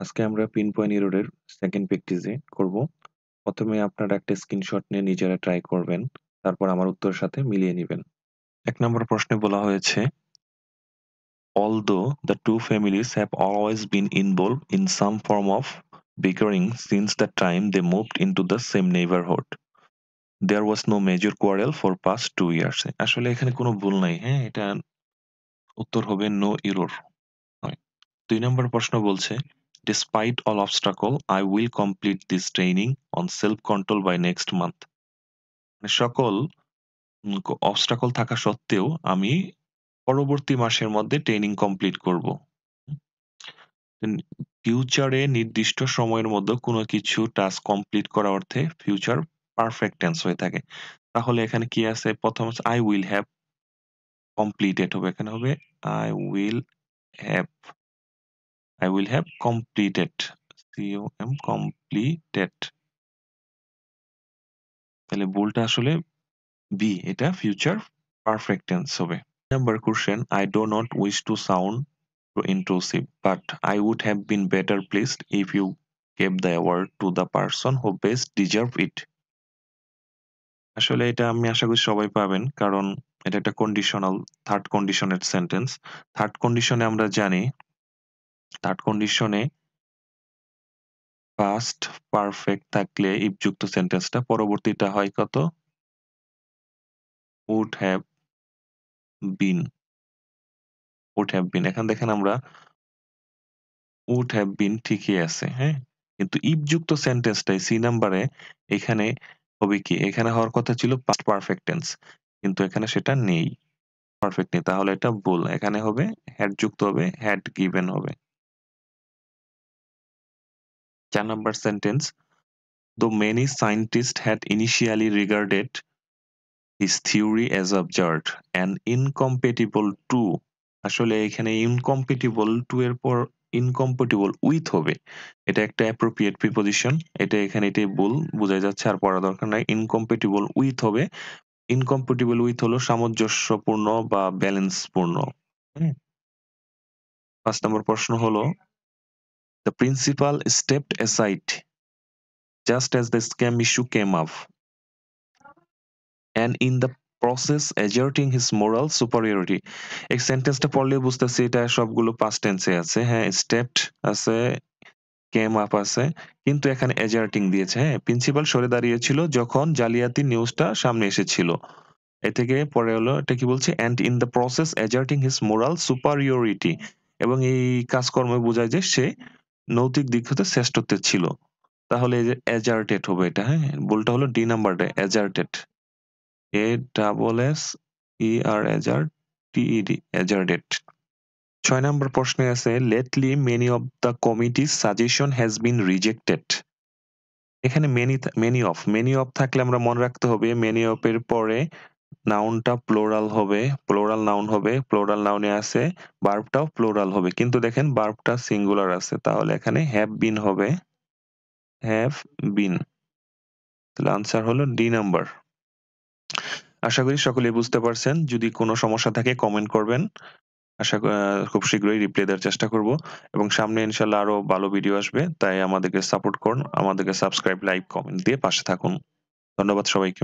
আজকে আমরা pin point এররের সেকেন্ড প্র্যাকটিসে করব। প্রথমে আপনারা একটা স্ক্রিনশট নিয়ে নিজেরা ট্রাই করবেন, তারপর আমার উত্তরের সাথে মিলিয়ে নিবেন। ১ নম্বর প্রশ্নে বলা হয়েছে, although the two families have always been involved in some form of bickering since the time they moved into the same neighborhood, there was no major quarrel for past 2 years. আসলে এখানে কোনো ভুল নাই, হ্যাঁ? এটা উত্তর হবে no error হয়। ২ নম্বর প্রশ্ন বলছে, despite all obstacle, I will complete this training on self-control by next month. মানে সকল obstacle থাকা সত্ত্বেও আমি পরবর্তী মাসের মধ্যে ট্রেনিং কমপ্লিট করব। ফিউচারে নির্দিষ্ট সময়ের মধ্যে কোনো কিছু টাস্ক কমপ্লিট করা অর্থে ফিউচার পারফেক্ট টেন্স হয়ে থাকে। তাহলে এখানে কি আছে? প্রথম হচ্ছে I will have completed হবে। এখানে হবে I will have completed C-O-M completed। তাহলে ভুলটা আসলে বি, এটা ফিউচার পারফেক্ট টেন্স হবে। Number question, I do not wish to sound too intrusive, but I would have been better pleased if you gave the award to the person who best deserve it. আসলে এটা আমি আশা করি সবাই পাবেন, কারণ এটা একটা কন্ডিশনাল থার্ড কন্ডিশনের সেন্টেন্স। থার্ড কন্ডিশনে আমরা জানি, থার্ড কন্ডিশনে পাস্ট পারফেক্ট থাকলে ইফ যুক্ত সেন্টেন্সটা পরবর্তীটা হয় কত? would have been, would have been। এখন দেখেন আমরা would have been ঠিকই আছে, হ্যাঁ? কিন্তু if যুক্ত সেন্টেন্সটাই সি নাম্বারে এখানে হবে কি? এখানে হওয়ার কথা ছিল পাস্ট পারফেক্ট টেন্স। কিন্তু এখানে সেটা নেই। পারফেক্ট নেই। তাহলে এটা ভুল। এখানে হবে had যুক্ত হবে had given হবে। ৪ number sentence, though many scientists had initially regarded his theory as absurd and incompatible to, আসলে এখানে incompatible to এর পর incompatible with হবে। এটা একটা appropriate preposition। এটা এখানে এটাই ভুল, বোঝাই যাচ্ছে, আর পড়া দরকার নাই। incompatible with হবে। incompatible with হলো সামঞ্জস্যপূর্ণ বা ব্যালেন্সপূর্ণ। হুম? ৫ নম্বর প্রশ্ন হলো, the principal stepped aside just as the scam issue came up and in the process asserting his moral superiority. এই সেন্টেন্সটা পড়লে বুঝতেছি এটা সবগুলো past tense এ আছে। হ্যাঁ, stepped আছে, came up আছে, কিন্তু এখানে asserting দিয়েছে। হ্যাঁ, প্রিন্সিপাল সরে দাঁড়িয়েছিল যখন জালিয়াতি নিউজটা সামনে এসেছিল। এ থেকে পরে হলো এটা কি বলছে, and in the process asserting his moral superiority, এবং এই কাজকর্মে বোঝায় যে সে নৈতিক দিক হতে শ্রেষ্ঠত্বে ছিল। তাহলে এই যে asserted হবে এটা, হ্যাঁ? ভুলটা হলো ডি নাম্বারটা asserted। ASSERTED, asserted। ৬ নম্বর প্রশ্নে আছে, lately many of the committee's suggestion has been rejected। এখানে many of থাকলে আমরা মনে রাখতে হবে many of এর পরে নাউনটা প্লুরাল হবে, প্লুরাল নাউন হবে, প্লুরাল নাউনে আছে ভার্বটাও প্লুরাল হবে। কিন্তু দেখেন ভার্বটা সিঙ্গুলার আছে, তাহলে এখানে হ্যাভ বিন হবে, হ্যাভ বিন। তাহলে আনসার হলো ডি নাম্বার। আশা করি সকলেই বুঝতে পারছেন। যদি কোনো সমস্যা থাকে কমেন্ট করবেন। খুব শীঘ্রই রিপ্লাই দেওয়ার চেষ্টা করব, এবং সামনে ইনশাআল্লাহ আরো ভালো ভিডিও আসবে। তাই আমাদেরকে সাপোর্ট করুন, আমাদেরকে সাবস্ক্রাইব, লাইক, কমেন্ট দিয়ে পাশে থাকুন। ধন্যবাদ সবাইকে।